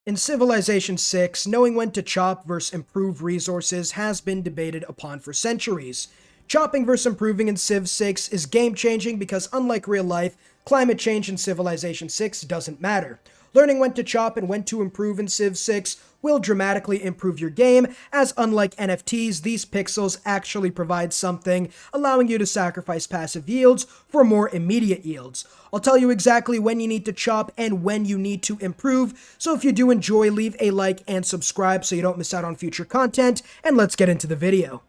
In Civilization 6, knowing when to chop versus improve resources has been debated upon for centuries. Chopping versus improving in Civ 6 is game changing because, unlike real life, climate change in Civilization 6 doesn't matter. Learning when to chop and when to improve in Civ 6 will dramatically improve your game, as unlike NFTs, these pixels actually provide something, allowing you to sacrifice passive yields for more immediate yields. I'll tell you exactly when you need to chop and when you need to improve, so if you do enjoy, leave a like and subscribe so you don't miss out on future content, and let's get into the video.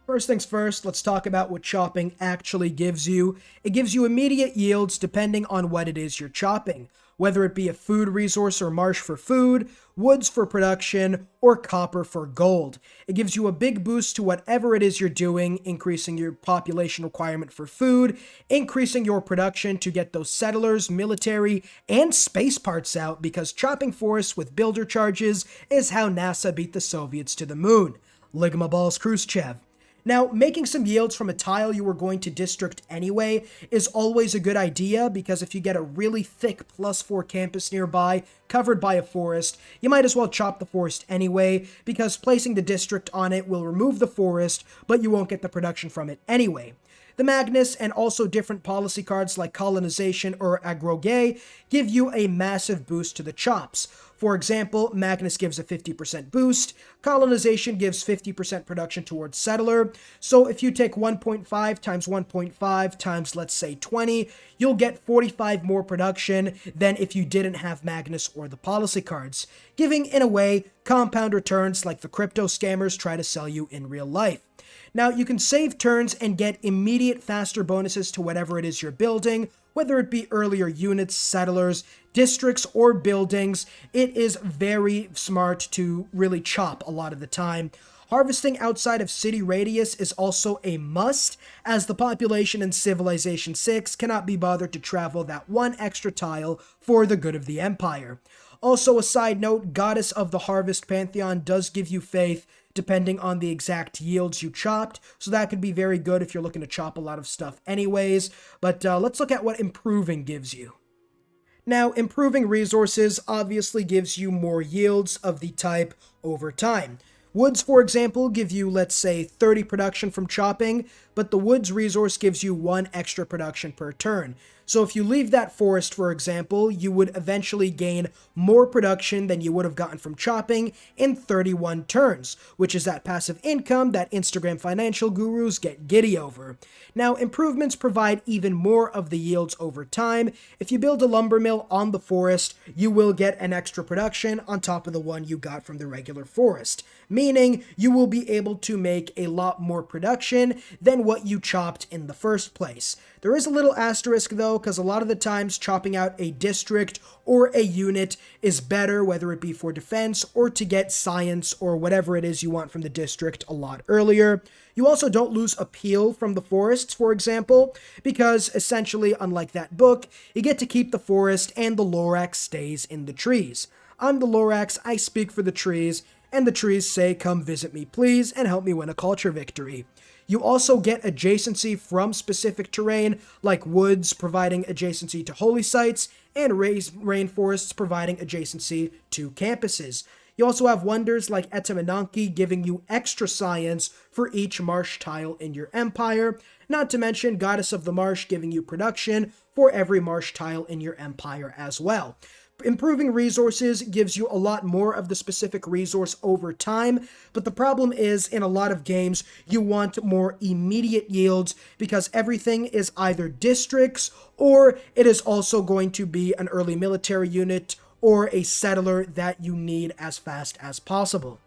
First things first, let's talk about what chopping actually gives you. It gives you immediate yields depending on what it is you're chopping, whether it be a food resource or marsh for food, woods for production, or copper for gold. It gives you a big boost to whatever it is you're doing, increasing your population requirement for food, increasing your production to get those settlers, military, and space parts out, because chopping forests with builder charges is how NASA beat the Soviets to the moon. Ligma balls Khrushchev. Now, making some yields from a tile you were going to district anyway is always a good idea, because if you get a really thick +4 campus nearby covered by a forest, you might as well chop the forest anyway, because placing the district on it will remove the forest, but you won't get the production from it anyway. The Magnus and also different policy cards like Colonization or Agroge give you a massive boost to the chops. For example, Magnus gives a 50% boost, Colonization gives 50% production towards Settler, so if you take 1.5 times 1.5 times, let's say, 20, you'll get 45 more production than if you didn't have Magnus or the policy cards, giving, in a way, compound returns like the crypto scammers try to sell you in real life. Now, you can save turns and get immediate faster bonuses to whatever it is you're building, whether it be earlier units, settlers, districts, or buildings. It is very smart to really chop a lot of the time. Harvesting outside of city radius is also a must, as the population in Civilization 6 cannot be bothered to travel that one extra tile for the good of the Empire. Also, a side note, Goddess of the Harvest Pantheon does give you faith depending on the exact yields you chopped, so that could be very good if you're looking to chop a lot of stuff anyways. But let's look at what improving gives you. Now, improving resources obviously gives you more yields of the type over time. Woods, for example, give you, let's say, 30 production from chopping, but the woods resource gives you 1 extra production per turn. So if you leave that forest, for example, you would eventually gain more production than you would have gotten from chopping in 31 turns, which is that passive income that Instagram financial gurus get giddy over. Now, improvements provide even more of the yields over time. If you build a lumber mill on the forest, you will get an extra production on top of the one you got from the regular forest, meaning you will be able to make a lot more production than what you chopped in the first place. There is a little asterisk though, because a lot of the times chopping out a district or a unit is better, whether it be for defense or to get science or whatever it is you want from the district a lot earlier. You also don't lose appeal from the forests, for example, because essentially, unlike that book, you get to keep the forest and the Lorax stays in the trees. I'm the Lorax, I speak for the trees, and the trees say, come visit me please and help me win a culture victory. You also get adjacency from specific terrain, like woods providing adjacency to holy sites, and rainforests providing adjacency to campuses. You also have wonders like Etemenanki giving you extra science for each marsh tile in your empire, not to mention Goddess of the Marsh giving you production for every marsh tile in your empire as well. Improving resources gives you a lot more of the specific resource over time, but the problem is, in a lot of games, you want more immediate yields because everything is either districts or it is also going to be an early military unit or a settler that you need as fast as possible.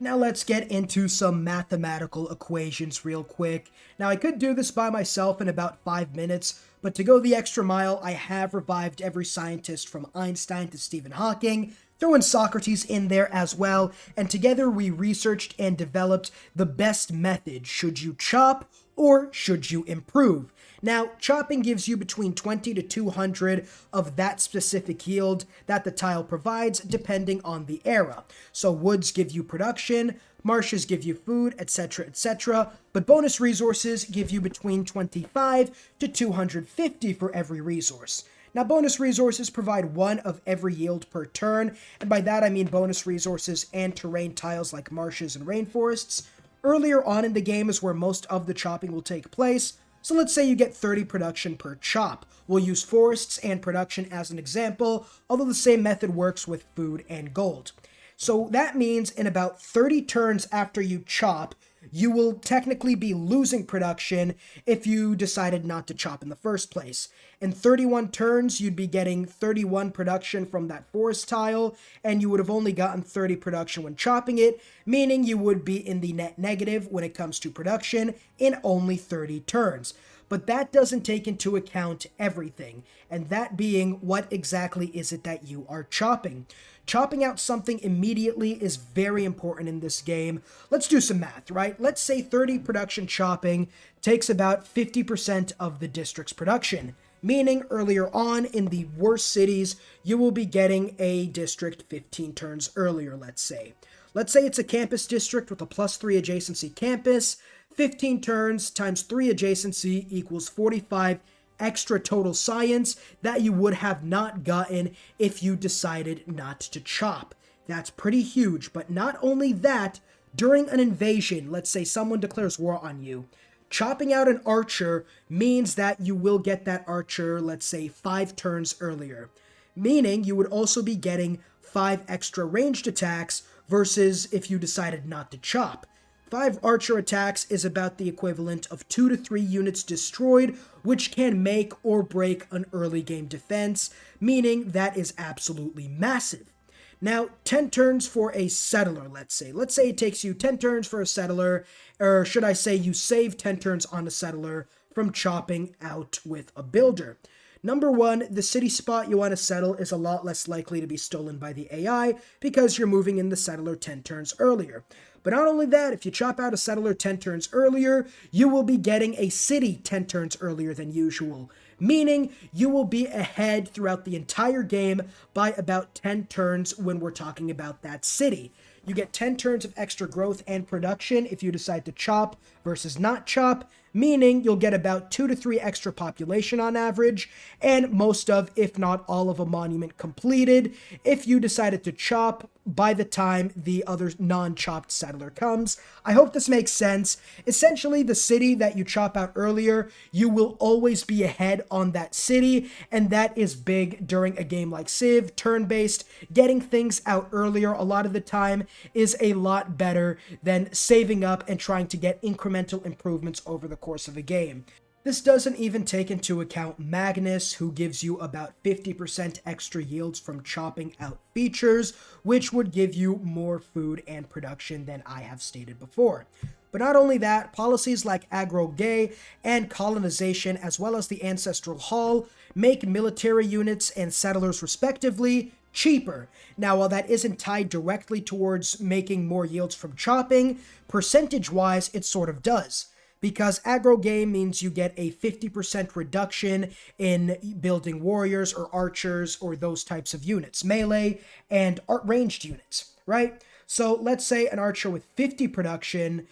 Now let's get into some mathematical equations real quick. Now I could do this by myself in about 5 minutes, but to go the extra mile, I have revived every scientist from Einstein to Stephen Hawking, throw in Socrates in there as well, and together we researched and developed the best method. Should you chop or should you improve? Now, chopping gives you between 20 to 200 of that specific yield that the tile provides, depending on the era. So woods give you production, marshes give you food, etc., etc., but bonus resources give you between 25 to 250 for every resource. Now, bonus resources provide one of every yield per turn, and by that I mean bonus resources and terrain tiles like marshes and rainforests. Earlier on in the game is where most of the chopping will take place, so let's say you get 30 production per chop. We'll use forests and production as an example, although the same method works with food and gold. So that means in about 30 turns after you chop, you will technically be losing production if you decided not to chop in the first place. In 31 turns, you'd be getting 31 production from that forest tile, and you would have only gotten 30 production when chopping it, meaning you would be in the net negative when it comes to production in only 30 turns. But that doesn't take into account everything, and that being what exactly is it that you are chopping. Chopping out something immediately is very important in this game. Let's do some math, right? Let's say 30 production chopping takes about 50% of the district's production, meaning earlier on in the worst cities, you will be getting a district 15 turns earlier, let's say. Let's say it's a campus district with a +3 adjacency campus. 15 turns times 3 adjacency equals 45 extra total science that you would have not gotten if you decided not to chop. That's pretty huge, but not only that, during an invasion, let's say someone declares war on you, chopping out an archer means that you will get that archer, let's say 5 turns earlier, meaning you would also be getting 5 extra ranged attacks versus if you decided not to chop. 5 archer attacks is about the equivalent of 2 to 3 units destroyed, which can make or break an early game defense, meaning that is absolutely massive. Now, 10 turns for a settler, let's say. Let's say it takes you 10 turns for a settler, or should I say you save 10 turns on a settler from chopping out with a builder. Number one, the city spot you want to settle is a lot less likely to be stolen by the AI because you're moving in the settler 10 turns earlier. But not only that, if you chop out a settler 10 turns earlier, you will be getting a city 10 turns earlier than usual, meaning you will be ahead throughout the entire game by about 10 turns when we're talking about that city. You get 10 turns of extra growth and production if you decide to chop versus not chop, meaning you'll get about 2 to 3 extra population on average, and most of, if not all of a monument completed if you decided to chop by the time the other non-chopped settler comes. I hope this makes sense. Essentially, the city that you chop out earlier, you will always be ahead on that city, and that is big during a game like Civ, turn-based. Getting things out earlier a lot of the time is a lot better than saving up and trying to get incremental improvements over the course of a game. This doesn't even take into account Magnus, who gives you about 50% extra yields from chopping out features, which would give you more food and production than I have stated before. But not only that, policies like Agro-Gay and colonization, as well as the Ancestral Hall, make military units and settlers respectively cheaper. Now, while that isn't tied directly towards making more yields from chopping, percentage-wise it sort of does. Because Agro-Gay means you get a 50% reduction in building warriors or archers or those types of units, melee and ranged units, right? So let's say an archer with 50 production,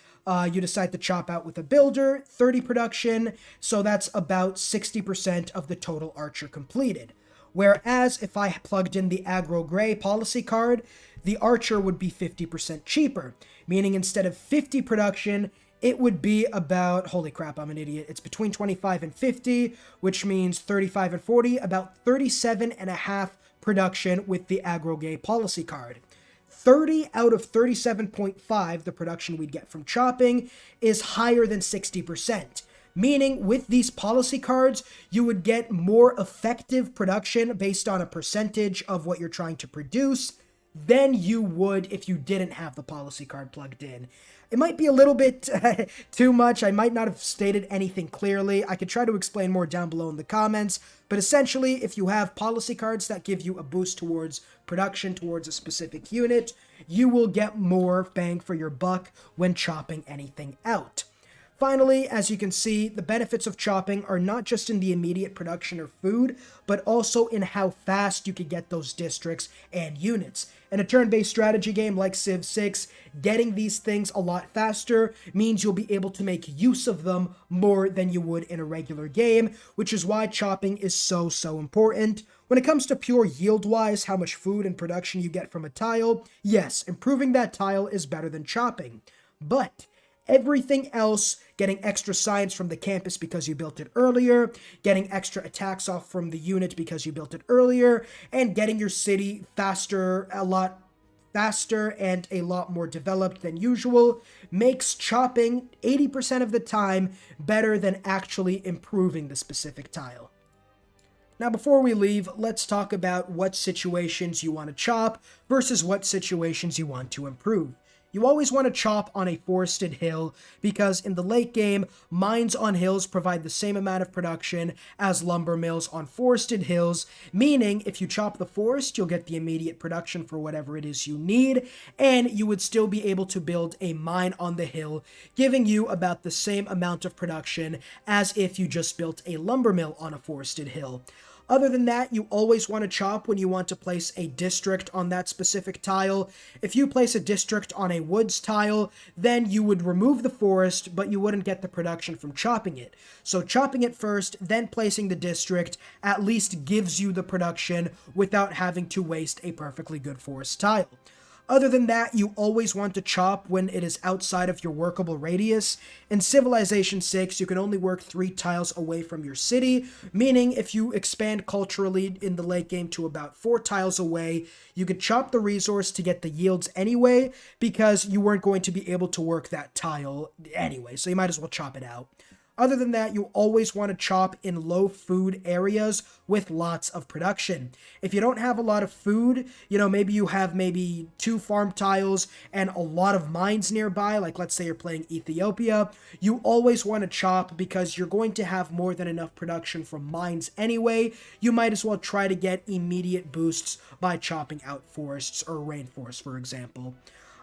you decide to chop out with a builder, 30 production, so that's about 60% of the total archer completed. Whereas if I plugged in the Agro-Gray policy card, the archer would be 50% cheaper, meaning instead of 50 production, it would be about, holy crap, I'm an idiot. It's between 25 and 50, which means 35 and 40, about 37 and a half production with the Agro-Gay policy card. 30 out of 37.5, the production we'd get from chopping, is higher than 60%. Meaning, with these policy cards, you would get more effective production based on a percentage of what you're trying to produce than you would if you didn't have the policy card plugged in. It might be a little bit too much. I might not have stated anything clearly. I could try to explain more down below in the comments. But essentially, if you have policy cards that give you a boost towards production, towards a specific unit, you will get more bang for your buck when chopping anything out. Finally, as you can see, the benefits of chopping are not just in the immediate production of food, but also in how fast you can get those districts and units. In a turn-based strategy game like Civ 6, getting these things a lot faster means you'll be able to make use of them more than you would in a regular game, which is why chopping is so important. When it comes to pure yield-wise, how much food and production you get from a tile, yes, improving that tile is better than chopping. But everything else, getting extra science from the campus because you built it earlier, getting extra attacks off from the unit because you built it earlier, and getting your city faster, a lot faster and a lot more developed than usual, makes chopping 80% of the time better than actually improving the specific tile. Now, before we leave, let's talk about what situations you want to chop versus what situations you want to improve. You always want to chop on a forested hill because in the late game, mines on hills provide the same amount of production as lumber mills on forested hills, meaning if you chop the forest, you'll get the immediate production for whatever it is you need, and you would still be able to build a mine on the hill, giving you about the same amount of production as if you just built a lumber mill on a forested hill. Other than that, you always want to chop when you want to place a district on that specific tile. If you place a district on a woods tile, then you would remove the forest, but you wouldn't get the production from chopping it. So chopping it first, then placing the district, at least gives you the production without having to waste a perfectly good forest tile. Other than that, you always want to chop when it is outside of your workable radius. In Civilization 6, you can only work 3 tiles away from your city, meaning if you expand culturally in the late game to about 4 tiles away, you could chop the resource to get the yields anyway, because you weren't going to be able to work that tile anyway, so you might as well chop it out. Other than that, you always want to chop in low food areas with lots of production. If you don't have a lot of food, maybe you have 2 farm tiles and a lot of mines nearby, like let's say you're playing Ethiopia, you always want to chop because you're going to have more than enough production from mines anyway. You might as well try to get immediate boosts by chopping out forests or rainforests, for example.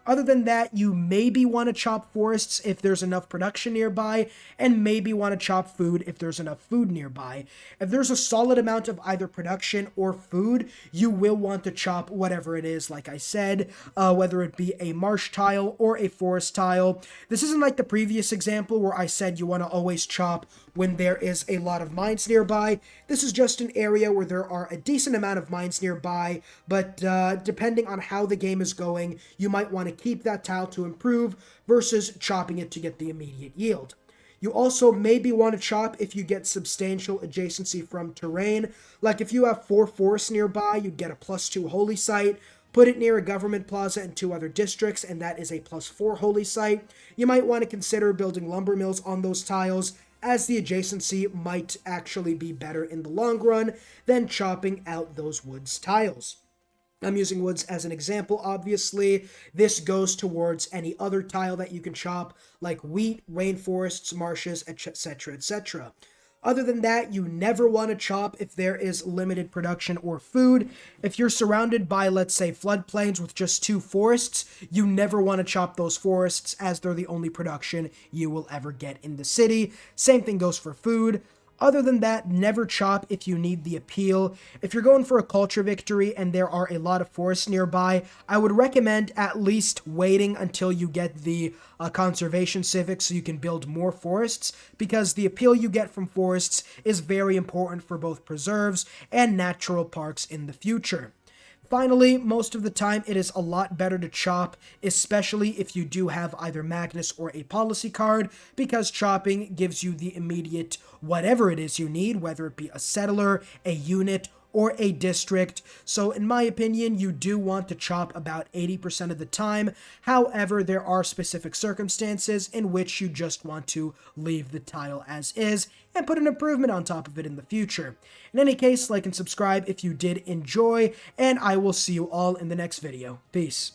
Other than that, you maybe want to chop forests if there's enough production nearby, and maybe want to chop food if there's enough food nearby. If there's a solid amount of either production or food, you will want to chop whatever it is, like I said, whether it be a marsh tile or a forest tile. This isn't like the previous example where I said you want to always chop when there is a lot of mines nearby. This is just an area where there are a decent amount of mines nearby, but depending on how the game is going, you might want to keep that tile to improve versus chopping it to get the immediate yield. You also maybe want to chop if you get substantial adjacency from terrain. Like if you have 4 forests nearby, you'd get a +2 holy site. Put it near a government plaza and 2 other districts, and that is a +4 holy site. You might want to consider building lumber mills on those tiles, as the adjacency might actually be better in the long run than chopping out those woods tiles. I'm using woods as an example, obviously. This goes towards any other tile that you can chop, like wheat, rainforests, marshes, etc., etc. Other than that, you never want to chop if there is limited production or food. If you're surrounded by, let's say, floodplains with just 2 forests, you never want to chop those forests as they're the only production you will ever get in the city. Same thing goes for food. Other than that, never chop if you need the appeal. If you're going for a culture victory and there are a lot of forests nearby, I would recommend at least waiting until you get the conservation civic so you can build more forests, because the appeal you get from forests is very important for both preserves and natural parks in the future. Finally, most of the time it is a lot better to chop, especially if you do have either Magnus or a policy card, because chopping gives you the immediate whatever it is you need, whether it be a settler, a unit, or a district. So in my opinion, you do want to chop about 80% of the time. However, there are specific circumstances in which you just want to leave the tile as is and put an improvement on top of it in the future. In any case, like and subscribe if you did enjoy, and I will see you all in the next video. Peace.